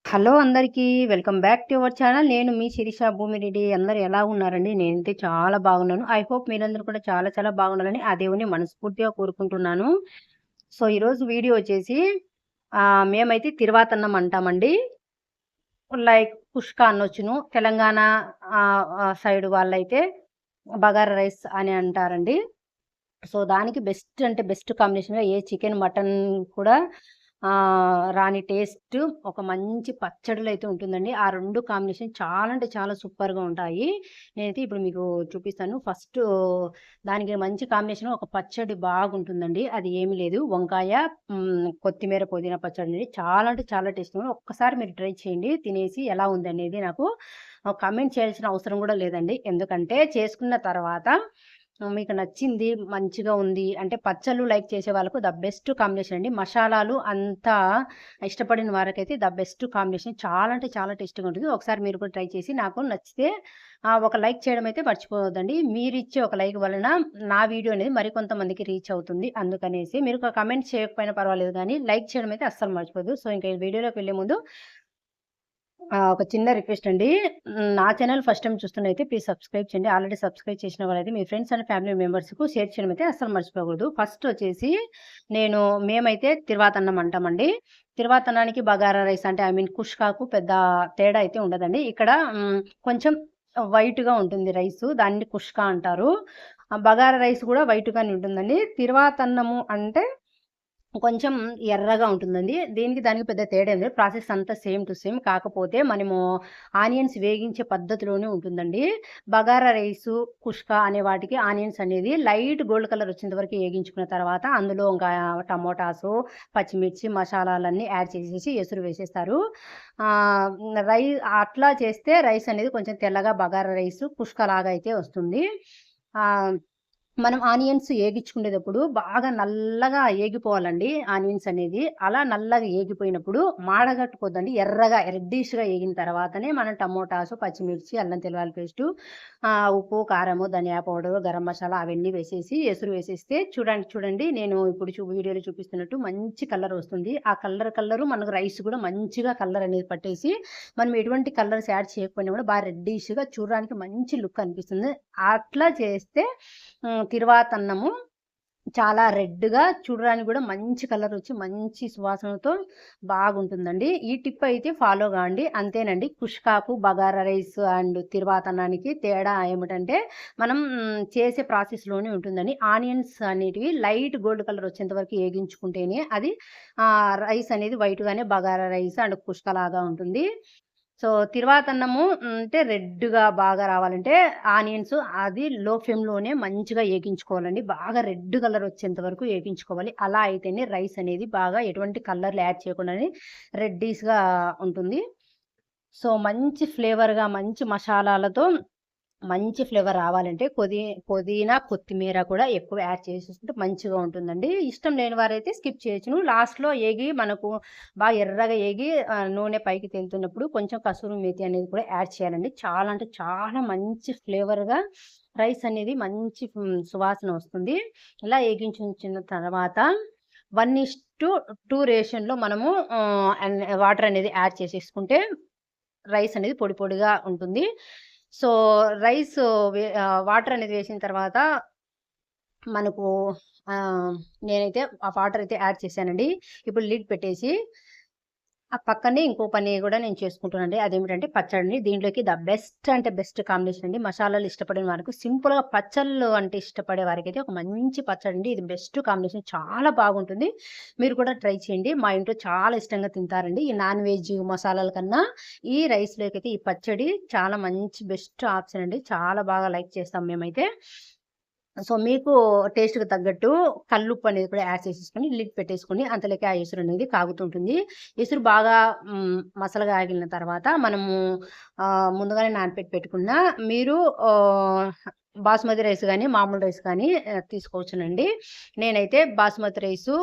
Hello అందరికీ. Welcome back to our channel. నేను మీ శిరీష భూమిరెడ్డి. అందరూ ఎలా ఉన్నారండి? నేనైతే చాలా బాగున్నాను. ఐ హోప్ మీరందరూ కూడా చాలా చాలా బాగున్నారని ఆ దేవుడిని మనస్ఫూర్తిగా కోరుకుంటున్నాను. సో, ఈరోజు వీడియో వచ్చేసి మేమైతే తిరువాతన్నం అంటామండి. లైక్ కుష్కా అనొచ్చును. తెలంగాణ సైడ్ వాళ్ళైతే బగారా రైస్ అని అంటారండి. సో, దానికి బెస్ట్ అంటే బెస్ట్ కాంబినేషన్‌గా ఏ చికెన్, మటన్ కూడా రాని టేస్ట్ ఒక మంచి పచ్చడిలో అయితే ఉంటుందండి. ఆ 2 కాంబినేషన్ చాలా అంటే చాలా సూపర్‌గా ఉంటాయి. నేనైతే ఇప్పుడు మీకు చూపిస్తాను. ఫస్టు దానికి మంచి కాంబినేషన్ ఒక పచ్చడి బాగుంటుందండి. అది ఏమి లేదు వంకాయ, కొత్తిమీర, పుదీనా పచ్చడండి. చాలా అంటే చాలా టేస్టీగా ఒక్కసారి మీరు ట్రై చేయండి. తినేసి ఎలా ఉందనేది నాకు కామెంట్ చేయాల్సిన అవసరం గూడా లేదండి. ఎందుకంటే చేసుకున్న తర్వాత మీకు నచ్చింది, మంచిగా ఉంది అంటే పచ్చళ్ళు లైక్ చేసే వాళ్ళకు ద బెస్ట్ కాంబినేషన్ అండి. మషాలాలు అంతా ఇష్టపడిన వారికైతే ద బెస్ట్ కాంబినేషన్. చాలా అంటే చాలా టేస్టీగా ఉంటుంది. ఒకసారి మీరు కూడా ట్రై చేసి నాకు నచ్చితే ఒక లైక్ చేయడం అయితే మర్చిపోవద్దండి. మీరిచ్చే ఒక లైక్ వలన నా వీడియో అనేది మరికొంతమందికి రీచ్ అవుతుంది. అందుకనేసి మీరు ఒక కామెంట్ చేయకపోయినా పర్వాలేదు గానీ లైక్ చేయడం అయితే అస్సలు మర్చిపోద్దు. సో, ఇంకా ఈ వీడియోలోకి వెళ్ళే ముందు ఒక చిన్న రిక్వెస్ట్ అండి. నా ఛానల్ ఫస్ట్ టైమ్ చూస్తున్నైతే ప్లీజ్ సబ్స్క్రైబ్ చేయండి. ఆల్రెడీ సబ్స్క్రైబ్ చేసిన వాళ్ళైతే మీ ఫ్రెండ్స్ అండ్ ఫ్యామిలీ మెంబర్స్‌కు షేర్ చేయడం అయితే అస్సలు మర్చిపోకూడదు. ఫస్ట్ వచ్చేసి మేమైతే తిరువాతన్నం అంటామండి. తిరువాతన్నానికి బగారా రైస్ అంటే ఐ మీన్ కుష్కాకు పెద్ద తేడా అయితే ఉండదండి. ఇక్కడ కొంచెం వైట్‌గా ఉంటుంది రైసు. దాన్ని కుష్కా అంటారు. బగారా రైస్ కూడా వైట్‌గానే ఉంటుందండి. తిరువాతన్నము అంటే కొంచెం ఎర్రగా ఉంటుందండి. దానికి పెద్ద తేడా ఏం లేదు. ప్రాసెస్ అంతా సేమ్ టు సేమ్. కాకపోతే మనము ఆనియన్స్ వేగించే పద్ధతిలోనే ఉంటుందండి. బగారా రైసు, కుష్కా అనే వాటికి ఆనియన్స్ అనేది లైట్ గోల్డ్ కలర్ వచ్చేంత వరకు ఏగించుకున్న తర్వాత అందులో ఇంకా టమోటాసు, పచ్చిమిర్చి, మసాలాలన్నీ యాడ్ చేసేసి ఎసురు వేసేస్తారు. ఆహ్, రై అట్లా చేస్తే రైస్ అనేది కొంచెం తెల్లగా బగారా రైసు, కుష్కా లాగా అయితే వస్తుంది. ఆహ్ మనం ఆనియన్స్ ఏగిచ్చుకునేటప్పుడు బాగా నల్లగా ఏగిపోవాలండి ఆనియన్స్ అనేది. అలా నల్లగా ఏగిపోయినప్పుడు మాడగట్టుకోద్దండి. ఎర్రగా రెడ్డిష్‌గా ఏగిన తర్వాతనే మనం టమోటాసు, పచ్చిమిర్చి, అల్లం తెల్లవాయల పేస్టు, ఉప్పు, కారము, ధనియా పౌడరు, గరం మసాలా అవన్నీ వేసేసి ఎసురు వేసేస్తే చూడండి నేను ఇప్పుడు వీడియోలో చూపిస్తున్నట్టు మంచి కలర్ వస్తుంది. ఆ కలరు మనకు రైస్ కూడా మంచిగా కలర్ అనేది పట్టేసి మనం ఎటువంటి కలర్స్ యాడ్ చేయకపోయినా కూడా బాగా రెడ్డిష్‌గా చూడడానికి మంచి లుక్ అనిపిస్తుంది. అట్లా చేస్తే తిరువాతన్నము చాలా రెడ్‌గా చూడడానికి గూడా మంచి కలరొచ్చి, మంచి సువాసనతో బాగుంటుందండి. ఈ టిప్ అయితే ఫాలో గాండి. అంతేనండి. కుష్కాకు, బగారా రైస్ అండ్ తిరువాతన్నానికి తేడా ఏమిటంటే, మనం చేసే ప్రాసెస్‌లోనే ఉంటుందండి. ఆనియన్స్ అనేటివి లైట్ గోల్డ్ కలర్ వచ్చేంత వరకు ఏగించుకుంటేనే అది రైస్ అనేది వైట్‌గానే బగారా రైస్ అండ్ కుష్కాలాగా ఉంటుంది. సో, తిరువాతన్నము అంటే రెడ్‌గా బాగా రావాలంటే ఆనియన్స్ అది లో ఫ్లేమ్‌లోనే మంచిగా ఏగించుకోవాలండి. బాగా రెడ్ కలర్ వచ్చేంత వరకు ఏగించుకోవాలి. అలా అయితేనే రైస్ అనేది బాగా ఎటువంటి కలర్‌లు యాడ్ చేయకుండానే రెడ్డిష్‌గా ఉంటుంది. సో, మంచి ఫ్లేవర్‌గా మంచి మషాలాలతో మంచి ఫ్లేవర్ రావాలంటే పుదీనా, కొత్తిమీర కూడా ఎక్కువ యాడ్ చేసేసుకుంటే మంచిగా ఉంటుందండి. ఇష్టం లేని వారైతే స్కిప్ చేయొచ్చును. లాస్ట్‌లో మనకు బాగా ఎర్రగా నూనె పైకి తేలుతున్నప్పుడు కొంచెం కసూరి మేతి అనేది కూడా యాడ్ చేయాలండి. చాలా అంటే చాలా మంచి ఫ్లేవర్‌గా రైస్ అనేది మంచి సువాసన వస్తుంది. ఇలా ఏగించుంచిన తర్వాత 1:2 రేషియోలో మనము వాటర్ అనేది యాడ్ చేసేసుకుంటే రైస్ అనేది పొడి పొడిగా ఉంటుంది. సో, వాటర్ అనేది వేసిన తర్వాత మనకు నేనైతే ఆ వాటర్ అయితే యాడ్ చేశానండి. ఇప్పుడు లిడ్ పెట్టేసి ఆ పక్కనే ఇంకో పని గూడా నేను చేసుకుంటున్నానండి. అదేమిటంటే పచ్చడిని. దీంట్లోకి ద బెస్ట్ అంటే బెస్ట్ కాంబినేషన్ అండి. మసాలాలు ఇష్టపడిన వారికి సింపుల్‌గా పచ్చళ్ళు అంటే ఇష్టపడే వారికైతే ఒక మంచి పచ్చడండి. ఇది బెస్ట్ కాంబినేషన్ చాలా బాగుంటుంది. మీరు కూడా ట్రై చేయండి. మా ఇంట్లో చాలా ఇష్టంగా తింటారండి. ఈ నాన్ వెజ్ మసాలాల కన్నా ఈ రైస్‌లోకైతే ఈ పచ్చడి చాలా మంచి బెస్ట్ ఆప్షన్ అండి. చాలా బాగా లైక్ చేస్తాం మేమైతే. సో, మీకు టేస్ట్‌కి తగ్గట్టు కల్లుప్పు అనేది కూడా యాడ్ చేసేసుకొని లిడ్ పెట్టేసుకొని అంతలోకి ఆ ఎసురు అనేది కాగుతుంటుంది. ఎసురు బాగా మసలగా ఆగిన తర్వాత మనము ముందుగానే నానపెట్టి పెట్టుకున్న మీరు ఆహ్, బాస్మతి రైస్ గానీ, మామూలు రైస్ కానీ తీసుకోవచ్చునండి. నేనైతే బాస్మతి రైసు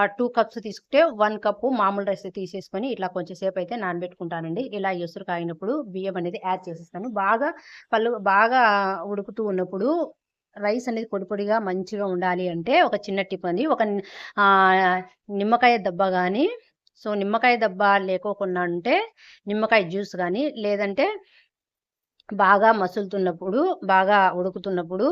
2 కప్స్ తీసుకుంటే 1 కప్పు మామూలు రైస్ తీసేసుకొని ఇట్లా కొంచెం సేపయితే నానబెట్టుకుంటానండి. ఇలా ఎసురు కాగినప్పుడు బియ్యం అనేది యాడ్ చేసేస్తాను. బాగా ఉడుకుతూ ఉన్నప్పుడు రైస్ అనేది పొడి పొడిగా మంచిగా ఉండాలి అంటే ఒక చిన్న టిప్ అండి. నిమ్మకాయ దెబ్బ గాని సో, నిమ్మకాయ దెబ్బ లేకోకుండా ఉంటే నిమ్మకాయ జ్యూస్ గానీ, లేదంటే బాగా మసులుతున్నప్పుడు, బాగా ఉడుకుతున్నప్పుడు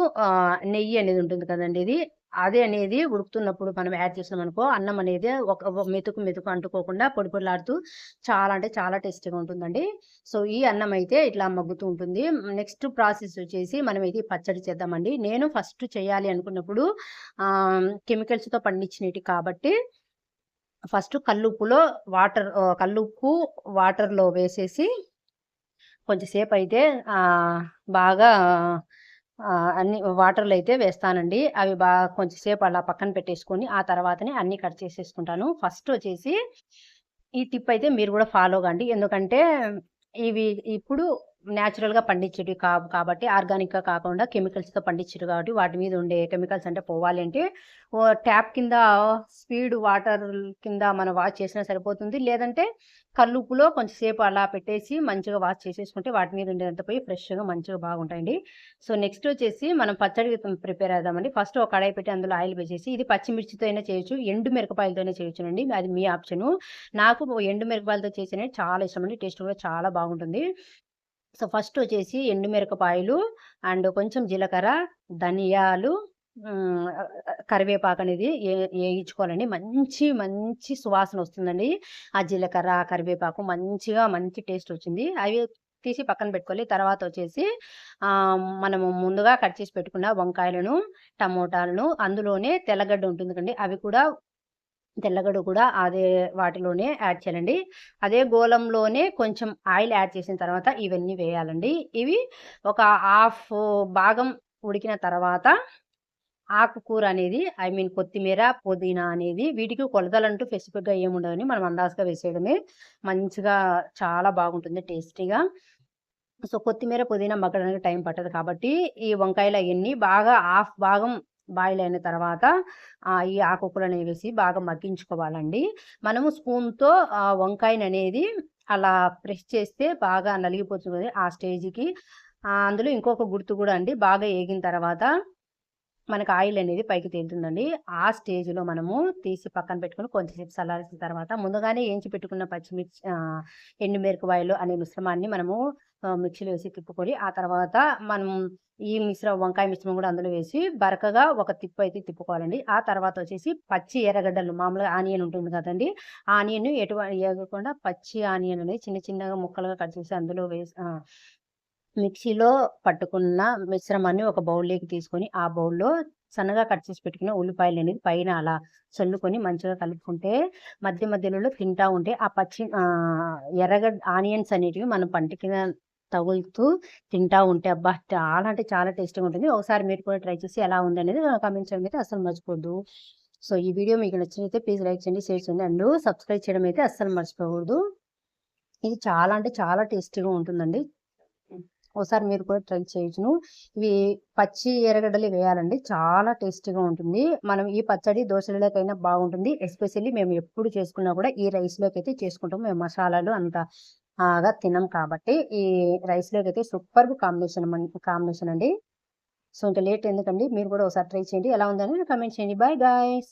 నెయ్యి అనేది ఉంటుంది కదండీ ఇది. అది అనేది ఉడుకుతున్నప్పుడు మనం యాడ్ చేసినామనుకో, అన్నం అనేది ఒక మెతుకు మెతుకు అంటుకోకుండా పొడి పొడిలాడుతూ చాలా అంటే చాలా టేస్టీగా ఉంటుందండి. సో, ఈ అన్నం అయితే ఇట్లా మగ్గుతూ ఉంటుంది. నెక్స్ట్ ప్రాసెస్ వచ్చేసి మనమైతే పచ్చడి చేద్దామండి. నేను ఫస్ట్ చేయాలి అనుకున్నప్పుడు కెమికల్స్‌తో పండించినేటివి కాబట్టి ఫస్ట్ కల్లుప్పు వాటర్‌లో వేసేసి కొంచెం సేపయితే బాగా అన్ని వాటర్‌లో అయితే వేస్తానండి. అవి కొంచెం సేపు అలా పక్కన పెట్టేసుకొని, ఆ తర్వాతనే అన్నీ కట్ చేసేసుకుంటాను. ఫస్ట్ వచ్చేసి ఈ టిప్ అయితే మీరు గూడా ఫాలో కండి. ఎందుకంటే ఇవి ఇప్పుడు నేచురల్‌గా పండించేటివి కావు కాబట్టి ఆర్గానిక్‌గా కాకుండా కెమికల్స్‌తో పండించేటివి కాబట్టి వాటి మీద ఉండే కెమికల్స్ అంటే పోవాలి అంటే ట్యాప్ కింద స్పీడ్ వాటర్ కింద మనం వాష్ చేసినా సరిపోతుంది. లేదంటే కల్లుప్పులో కొంచెం సేపు అలా పెట్టేసి మంచిగా వాష్ చేసేసుకుంటే వాటి మీద ఉండేదంతా పోయి ఫ్రెష్‌గా మంచిగా బాగుంటాయండి. సో, నెక్స్ట్ వచ్చేసి మనం పచ్చడి ప్రిపేర్ అవుదామండి. ఫస్ట్ ఒక కడాయి పెట్టి అందులో ఆయిల్ వేసేసి ఇది పచ్చిమిర్చితో అయినా చేయొచ్చు, ఎండు మిరపకాయలతోనే చేయొచ్చునండి. అది మీ ఆప్షను. నాకు ఎండు మిరపకాయలతో చేసినవి చాలా ఇష్టమండి. టేస్ట్ కూడా చాలా బాగుంటుంది. సో, ఫస్ట్ వచ్చేసి ఎండు మిరపకాయలు అండ్ కొంచెం జీలకర్ర, ధనియాలు, హ్మ్, కరివేపాకనేది ఏయించుకోవాలండి. మంచి సువాసన వస్తుందండి. ఆ జీలకర్ర, కరివేపాకు మంచి టేస్ట్ వచ్చింది. అవి తీసి పక్కన పెట్టుకోవాలి. తర్వాత వచ్చేసి మనము ముందుగా కట్ చేసి పెట్టుకున్న వంకాయలను, టమోటాలను అందులోనే తెల్లగడ్డ ఉంటుంది కండి. అవి కూడా తెల్లగడ్డ కూడా అదే వాటిలోనే యాడ్ చేయాలండి. అదే గోలంలోనే కొంచెం ఆయిల్ యాడ్ చేసిన తర్వాత ఇవన్నీ వేయాలండి. ఇవి ఒక హాఫ్ భాగం ఉడికిన తర్వాత ఆకుకూర అనేది కొత్తిమీర, పుదీనా అనేది వీటికి కొలతలంటూ స్పెసిఫిక్‌గా ఏముండవని మనం అందాజుగా వేసేయడమే. మంచిగా చాలా బాగుంటుంది టేస్టీగా. సో, కొత్తిమీర, పుదీనా మగ్గడానికి టైం పట్టదు కాబట్టి, ఈ వంకాయలు అయన్నీ బాగా హాఫ్ భాగం బాయిల్ అయిన తర్వాత ఈ ఆకుకూరని వేసి బాగా మగ్గించుకోవాలండి. మనము స్పూన్‌తో వంకాయననేది అలా ప్రెస్ చేస్తే బాగా నలిగిపోతుంది ఆ స్టేజ్‌కి. అందులో ఇంకొక గుర్తు గూడా అండి. బాగా ఏగిన తర్వాత మనకు ఆయిల్ అనేది పైకి తేలుతుందండి. ఆ స్టేజ్‌లో మనము తీసి పక్కన పెట్టుకొని కొంచెం సేపు చల్లారేసిన తర్వాత ముందుగానే ఏంచి పెట్టుకున్న ఎండు మిరపకాయలు అనే మిశ్రమాన్ని మనము మిక్సీలో వేసి తిప్పుకొని, ఆ తర్వాత మనం ఈ వంకాయ మిశ్రమం గూడా అందులో వేసి బరకగా ఒక తిప్పైతే తిప్పుకోవాలండి. ఆ తర్వాత వచ్చేసి పచ్చి ఎర్రగడ్డలు మామూలుగా ఆనియన్ ఉంటుంది కదండీ! ఆనియన్ ఏగకుండా పచ్చి ఆనియన్ అనేది చిన్న చిన్నగా ముక్కలుగా కట్ చేసి అందులో మిక్సీలో పట్టుకున్న మిశ్రమాన్ని ఒక బౌల్‌లోకి తీసుకొని, ఆ బౌల్‌లో సన్నగా కట్ చేసి పెట్టుకున్న ఉల్లిపాయలనేది పైన అలా చల్లుకొని మంచిగా కలుపుకుంటే మధ్యలో తింటా ఉంటే ఆ ఆనియన్స్ అనేటివి మన పంటికి తగులుతూ తింటా ఉంటే అబ్బా! చాలా అంటే చాలా టేస్టీగా ఉంటుంది. ఒకసారి మీరు కూడా ట్రై చేసి ఎలా ఉందనేది కామెంట్ చేయడం అయితే అస్సలు మర్చిపోవద్దు. సో, ఈ వీడియో మీకు నచ్చినట్లయితే ప్లీజ్ లైక్ చేయండి, షేర్ చేయండి అండ్ సబ్స్క్రైబ్ చేయడం అయితే అస్సలు మర్చిపోకూడదు. ఇది చాలా అంటే చాలా టేస్టీగా ఉంటుందండి. ఓసారి మీరు కూడా ట్రై చేయొచ్చును. ఇవి పచ్చి ఎర్రగడ్డలు వేయాలండి. చాలా టేస్టీగా ఉంటుంది. మనం ఈ పచ్చడి దోసలోకైనా బాగుంటుంది. ఎస్పెషల్లీ మేము ఎప్పుడు చేసుకున్నా కూడా ఈ రైస్‌లోకైతే చేసుకుంటాము. మేము మసాలాలు అంత తినం కాబట్టి ఈ రైస్‌లోకైతే సూపర్బ్ కాంబినేషన్ అండి. సో, ఇంక లేట్ ఎందుకండి మీరు కూడా ఒకసారి ట్రై చేయండి. ఎలా ఉందని కామెంట్ చేయండి. Bye guys.